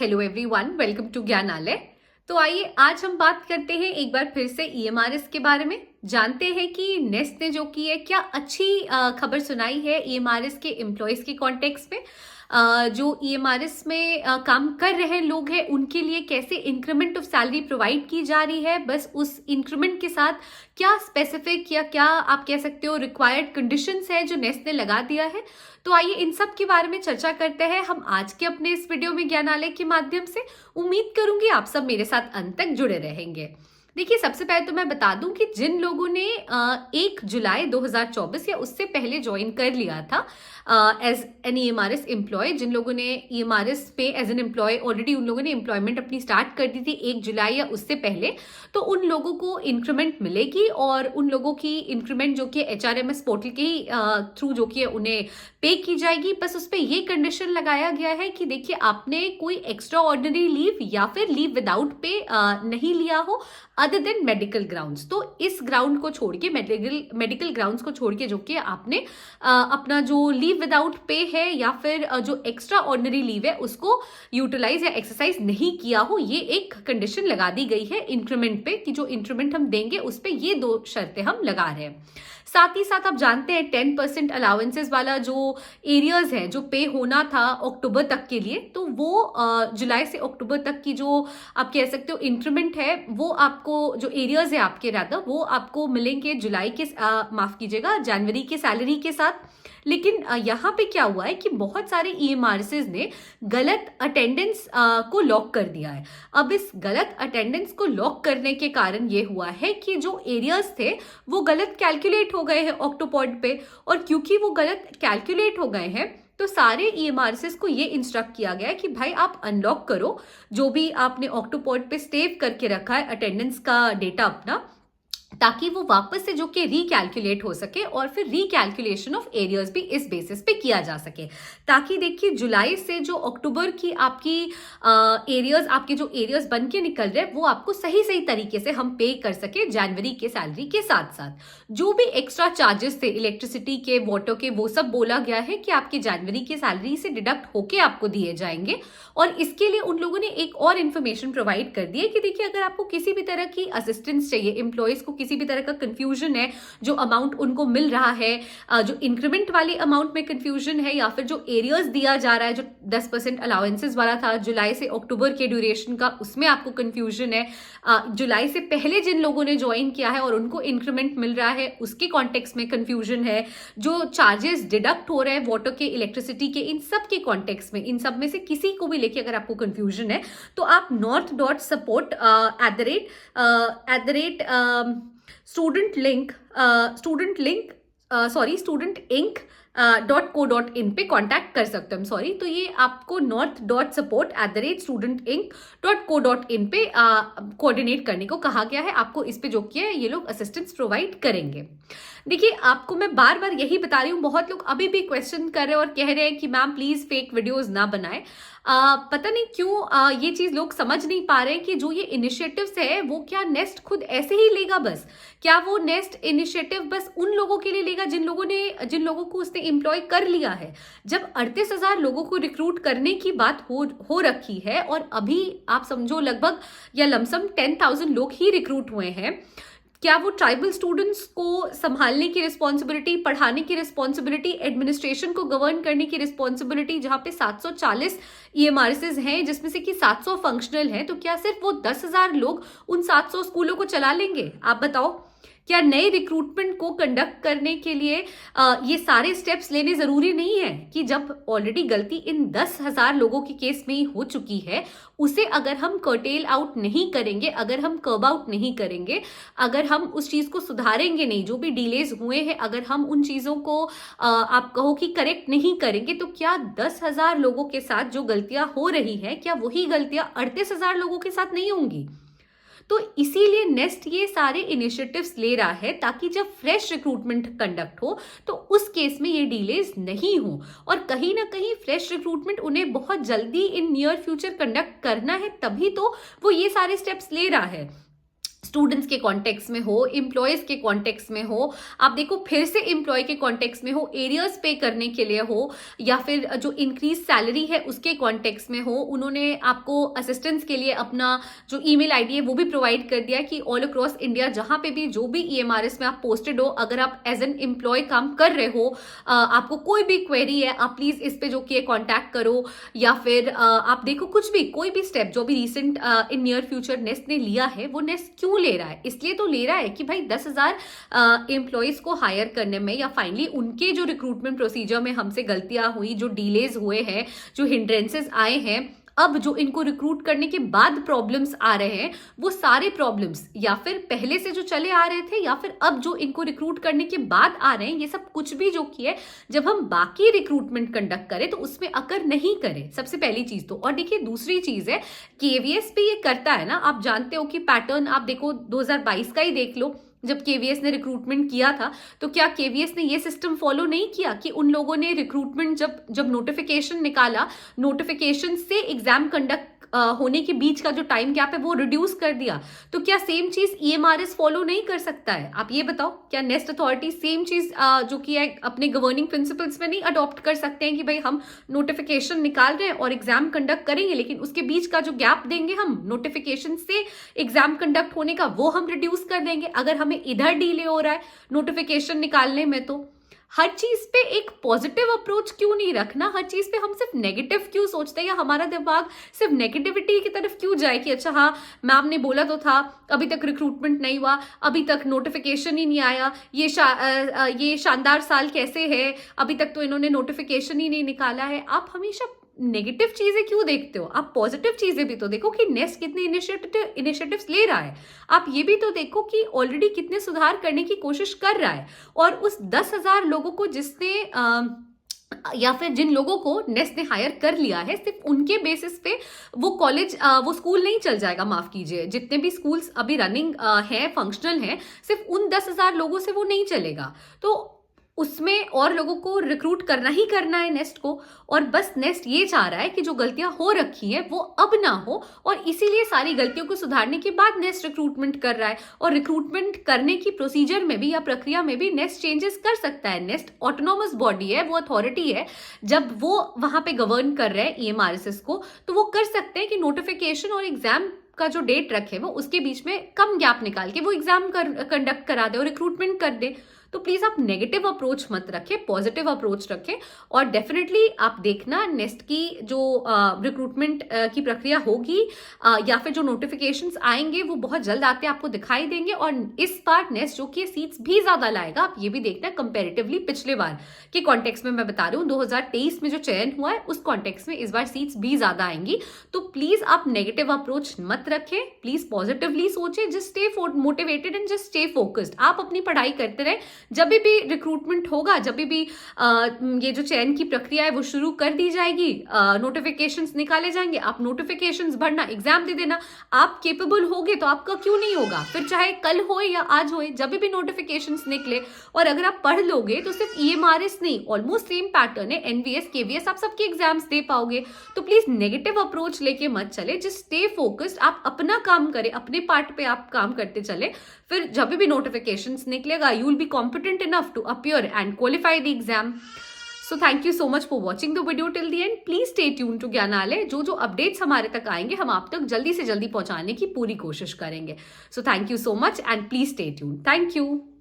Hello everyone, welcome to Gyanalay. तो आइए आज हम बात करते हैं एक बार फिर से ईएमआरएस के बारे में। जानते हैं कि नेस्ट ने जो की है क्या अच्छी खबर सुनाई है ईएमआरएस के एम्प्लॉयज के कॉन्टेक्स्ट में। जो ईएमआरएस में काम कर रहे लोग हैं उनके लिए कैसे इंक्रीमेंट ऑफ सैलरी प्रोवाइड की जा रही है, बस उस इंक्रीमेंट के साथ क्या स्पेसिफिक या क्या आप कह सकते हो रिक्वायर्ड कंडीशंस है जो नेस्ट ने लगा दिया है। तो आइए इन सब के बारे में चर्चा करते हैं हम आज के अपने इस वीडियो में ज्ञानालय के माध्यम से। उम्मीद करूंगी आप सब मेरे साथ अंत तक जुड़े रहेंगे। देखिए, सबसे पहले तो मैं बता दूं कि जिन लोगों ने 1 जुलाई 2024 या उससे पहले ज्वाइन कर लिया था एज एन ईएमआरएस एम्प्लॉय, जिन लोगों ने ईएमआरएस पे एज एन एम्प्लॉय ऑलरेडी उन लोगों ने एम्प्लॉयमेंट अपनी स्टार्ट कर दी थी 1 जुलाई या उससे पहले, तो उन लोगों को इंक्रीमेंट मिलेगी। और उन लोगों की इंक्रीमेंट जो कि एचआरएमएस पोर्टल के ही थ्रू जो कि उन्हें पे की जाएगी। बस उस पर ये कंडीशन लगाया गया है कि देखिए आपने कोई एक्स्ट्रा ऑर्डिनरी लीव या फिर लीव विदाउट पे नहीं लिया हो अदर देन मेडिकल ग्राउंड्स। तो इस ग्राउंड को छोड़ के मेडिकल ग्राउंड्स को छोड़ के जो कि आपने अपना जो लीव विदाउट पे है या फिर जो एक्स्ट्रा ऑर्डिनरी लीव है उसको यूटिलाइज या एक्सरसाइज नहीं किया हो, ये एक कंडीशन लगा दी गई है इंक्रीमेंट पे कि जो इंक्रीमेंट हम देंगे उस पे ये 2 शर्तें हम लगा रहे हैं। साथ ही साथ आप जानते हैं 10% अलाउंसेस वाला जो एरियाज है जो पे होना था अक्टूबर तक के लिए, तो वो जुलाई से अक्टूबर तक की जो आप कह सकते हो इंक्रीमेंट है वो आपको जो एरियाज है आपके रादर वो आपको मिलेंगे जुलाई के माफ कीजिएगा जनवरी के सैलरी के साथ। लेकिन यहाँ पे क्या हुआ है कि बहुत सारे ईएमआरएस ने गलत अटेंडेंस को लॉक कर दिया है। अब इस गलत अटेंडेंस को लॉक करने के कारण ये हुआ है कि जो एरियाज थे वो गलत कैलकुलेट हो गए हैं ऑक्टोपॉड पे, और क्योंकि वो गलत कैलकुलेट हो गए हैं तो सारे ईएमआरएस को ये इंस्ट्रक्ट किया गया है कि भाई आप अनलॉक करो जो भी आपने ऑक्टोपॉड पे सेव करके रखा है अटेंडेंस का डेटा अपना, ताकि वो वापस से जो कि रिकैलकुलेट हो सके और फिर रिकैलकुलेशन ऑफ एरियाज भी इस बेसिस पे किया जा सके, ताकि देखिए जुलाई से जो अक्टूबर की आपकी एरियाज आपके जो एरियाज बन के निकल रहे हैं वो आपको सही सही तरीके से हम पे कर सके जनवरी के सैलरी के साथ साथ। जो भी एक्स्ट्रा चार्जेस थे इलेक्ट्रिसिटी के वाटर के वो सब बोला गया है कि आपके जनवरी के सैलरी से डिडक्ट होके आपको दिए जाएंगे। और इसके लिए उन लोगों ने एक और इन्फॉर्मेशन प्रोवाइड कर दी है कि देखिए अगर आपको किसी भी तरह की असिस्टेंस चाहिए, एम्प्लॉयज को किसी भी तरह का कंफ्यूजन है, जो अमाउंट उनको मिल रहा है जो इंक्रीमेंट वाले अमाउंट में कंफ्यूजन है या फिर जो एरियाज दिया जा रहा है जो 10% अलाउंसेस वाला था जुलाई से अक्टूबर के ड्यूरेशन का, उसमें आपको कंफ्यूजन है, जुलाई से पहले जिन लोगों ने ज्वाइन किया है और उनको इंक्रीमेंट मिल रहा है उसके कॉन्टेक्स्ट में कंफ्यूजन है, जो चार्जेस डिडक्ट हो रहे हैं वाटर के इलेक्ट्रिसिटी के, इन सब के कॉन्टेक्स्ट में इन सब में से किसी को भी लेके अगर आपको कंफ्यूजन है तो आप north.support student.inc.co.in पे कॉन्टैक्ट कर सकते हैं। सॉरी, तो ये आपको north.support@student.inc.co.in पे कोऑर्डिनेट करने को कहा गया है। आपको इस पे जो किया है ये लोग असिस्टेंस प्रोवाइड करेंगे। देखिए, आपको मैं बार बार यही बता रही हूँ, बहुत लोग अभी भी क्वेश्चन कर रहे हैं और कह रहे हैं कि मैम प्लीज फेक वीडियोस ना बनाएं। पता नहीं क्यों ये चीज लोग समझ नहीं पा रहे हैं कि जो ये इनिशिएटिव्स है वो क्या नेस्ट खुद ऐसे ही लेगा बस? क्या वो नेस्ट इनिशिएटिव बस उन लोगों के लिए लेगा जिन लोगों को उसने एम्प्लॉय कर लिया है? जब 38,000 लोगों को रिक्रूट करने की बात हो रखी है और अभी आप समझो लगभग या लमसम 10,000 लोग ही रिक्रूट हुए हैं, क्या वो ट्राइबल स्टूडेंट्स को संभालने की रिस्पॉन्सिबिलिटी, पढ़ाने की रिस्पॉन्सिबिलिटी, एडमिनिस्ट्रेशन को गवर्न करने की रिस्पॉन्सिबिलिटी, जहां पे 740 ईएमआरएस हैं जिसमें से कि 700 फंक्शनल हैं, तो क्या सिर्फ वो 10,000 लोग उन 700 स्कूलों को चला लेंगे? आप बताओ, क्या नए रिक्रूटमेंट को कंडक्ट करने के लिए ये सारे स्टेप्स लेने जरूरी नहीं है कि जब ऑलरेडी गलती इन 10,000 लोगों के केस में ही हो चुकी है, उसे अगर हम कर्टेल आउट नहीं करेंगे, अगर हम कर्ब आउट नहीं करेंगे, अगर हम उस चीज को सुधारेंगे नहीं, जो भी डिलेज हुए हैं अगर हम उन चीजों को आप कहो कि करेक्ट नहीं करेंगे, तो क्या 10,000 लोगों के साथ जो गलतियां हो रही है क्या वही गलतियां 38,000 लोगों के साथ नहीं होंगी? तो इसीलिए नेस्ट ये सारे इनिशिएटिव्स ले रहा है ताकि जब फ्रेश रिक्रूटमेंट कंडक्ट हो तो उस केस में ये डिलेज नहीं हो, और कहीं ना कहीं फ्रेश रिक्रूटमेंट उन्हें बहुत जल्दी इन नियर फ्यूचर कंडक्ट करना है, तभी तो वो ये सारे स्टेप्स ले रहा है। स्टूडेंट्स के कॉन्टेक्स्ट में हो, एम्प्लॉयज के कॉन्टेक्स्ट में हो, आप देखो फिर से एम्प्लॉय के कॉन्टेक्स्ट में हो, एरियर्स पे करने के लिए हो, या फिर जो इंक्रीज सैलरी है उसके कॉन्टेक्स्ट में हो, उन्होंने आपको असिस्टेंस के लिए अपना जो ईमेल आईडी है वो भी प्रोवाइड कर दिया कि ऑल अक्रॉस इंडिया जहां पे भी जो भी ईएमआरएस में आप पोस्टेड हो, अगर आप एज एन एम्प्लॉय काम कर रहे हो, आपको कोई भी क्वेरी है, आप प्लीज इस पे जो कि कॉन्टैक्ट करो, या फिर आप देखो कुछ भी कोई भी स्टेप जो भी recent in near future nest ने लिया है, वो नेस्ट क्यों ले रहा है? इसलिए तो ले रहा है कि भाई 10,000 एम्प्लॉयज को हायर करने में, या फाइनली उनके जो रिक्रूटमेंट प्रोसीजर में हमसे गलतियां हुई, जो डिलेज हुए हैं, जो हिंड्रेंसेस आए हैं, अब जो इनको रिक्रूट करने के बाद प्रॉब्लम्स आ रहे हैं, वो सारे प्रॉब्लम्स या फिर पहले से जो चले आ रहे थे, या फिर अब जो इनको रिक्रूट करने के बाद आ रहे हैं, ये सब कुछ भी जो किए जब हम बाकी रिक्रूटमेंट कंडक्ट करें तो उसमें अकर नहीं करें, सबसे पहली चीज तो। और देखिए दूसरी चीज है, केवीएस पे ये करता है ना, आप जानते हो कि पैटर्न आप देखो 2022 का ही देख लो, जब केवीएस ने रिक्रूटमेंट किया था तो क्या केवीएस ने ये सिस्टम फॉलो नहीं किया कि उन लोगों ने रिक्रूटमेंट जब नोटिफिकेशन निकाला, नोटिफिकेशन से एग्जाम कंडक्ट होने के बीच का जो टाइम गैप है वो रिड्यूस कर दिया। तो क्या सेम चीज ईएमआरएस फॉलो नहीं कर सकता है? आप ये बताओ, क्या नेस्ट अथॉरिटी सेम चीज जो कि है अपने गवर्निंग प्रिंसिपल्स में नहीं अडॉप्ट कर सकते हैं कि भाई हम नोटिफिकेशन निकाल रहे हैं और एग्जाम कंडक्ट करेंगे, लेकिन उसके बीच का जो गैप देंगे हम नोटिफिकेशन से एग्जाम कंडक्ट होने का, वो हम रिड्यूस कर देंगे अगर हमें इधर डिले हो रहा है नोटिफिकेशन निकालने में? तो हर चीज पे एक पॉजिटिव अप्रोच क्यों नहीं रखना? हर चीज पे हम सिर्फ नेगेटिव क्यों सोचते हैं, या हमारा दिमाग सिर्फ नेगेटिविटी की तरफ क्यों जाए कि अच्छा हाँ मैम ने बोला तो था, अभी तक रिक्रूटमेंट नहीं हुआ, अभी तक नोटिफिकेशन ही नहीं आया, ये शानदार साल कैसे है, अभी तक तो इन्होंने नोटिफिकेशन ही नहीं निकाला है। आप हमेशा नेगेटिव चीजें क्यों देखते हो? आप पॉजिटिव चीजें भी तो देखो कि नेस्ट कितने इनिशिएटिव्स ले रहा है। आप ये भी तो देखो कि ऑलरेडी कितने सुधार करने की कोशिश कर रहा है, और उस 10,000 लोगों को जिसने या फिर जिन लोगों को नेस्ट ने हायर कर लिया है, सिर्फ उनके बेसिस पे वो कॉलेज वो स्कूल नहीं चल जाएगा। माफ कीजिए, जितने भी स्कूल्स अभी रनिंग हैं, फंक्शनल हैं, सिर्फ उन 10,000 लोगों से वो नहीं चलेगा। तो उसमें और लोगों को रिक्रूट करना ही करना है नेस्ट को, और बस नेस्ट ये चाह रहा है कि जो गलतियां हो रखी हैं वो अब ना हो, और इसीलिए सारी गलतियों को सुधारने के बाद नेस्ट रिक्रूटमेंट कर रहा है। और रिक्रूटमेंट करने की प्रोसीजर में भी या प्रक्रिया में भी नेस्ट चेंजेस कर सकता है। नेस्ट ऑटोनोमस बॉडी है, वो अथॉरिटी है, जब वो वहां पे गवर्न कर रहे हैं ईएमआरएसएस को, तो वो कर सकते हैं कि नोटिफिकेशन और एग्जाम का जो डेट रखे वो उसके बीच में कम गैप निकाल के वो एग्जाम कंडक्ट करा दे और रिक्रूटमेंट कर दे। तो प्लीज आप नेगेटिव अप्रोच मत रखें, पॉजिटिव अप्रोच रखें। और डेफिनेटली आप देखना नेस्ट की जो रिक्रूटमेंट की प्रक्रिया होगी या फिर जो नोटिफिकेशंस आएंगे वो बहुत जल्द आते आपको दिखाई देंगे। और इस बार नेस्ट जो कि सीट्स भी ज्यादा लाएगा, आप ये भी देखना कंपेरेटिवली पिछले बार के कॉन्टेक्स्ट में मैं बता रही हूँ, 2023 में जो चयन हुआ है उस कॉन्टेक्स्ट में इस बार सीट्स भी ज्यादा आएंगी। तो प्लीज आप नेगेटिव अप्रोच मत रखें, प्लीज पॉजिटिवली सोचें, just stay motivated and just stay focused. आप अपनी पढ़ाई करते रहे, जब भी रिक्रूटमेंट होगा, जब भी ये जो चयन की प्रक्रिया है वो शुरू कर दी जाएगी, नोटिफिकेशंस निकाले जाएंगे, आप नोटिफिकेशंस भरना, एग्जाम दे देना। आप केपेबल होगे तो आपका क्यों नहीं होगा? फिर चाहे कल हो या आज हो, जब भी नोटिफिकेशंस निकले और अगर आप पढ़ लोगे तो सिर्फ ईएमआरएस नहीं, ऑलमोस्ट सेम पैटर्न है, एनवीएस केवीएस, आप सबके एग्जाम्स दे पाओगे। तो प्लीज नेगेटिव अप्रोच लेके मत चले, जस्ट स्टे फोकस्ड। आप अपना काम करें, अपने पार्ट पे आप काम करते चले, फिर जब भी नोटिफिकेशंस निकलेगा you will be competent enough to appear and qualify the exam. So thank you so much for watching the video till the end. Please stay tuned to ज्ञानालय। जो अपडेट्स हमारे तक आएंगे हम आप तक जल्दी से जल्दी पहुंचाने की पूरी कोशिश करेंगे। So thank you so much and please stay tuned. Thank you.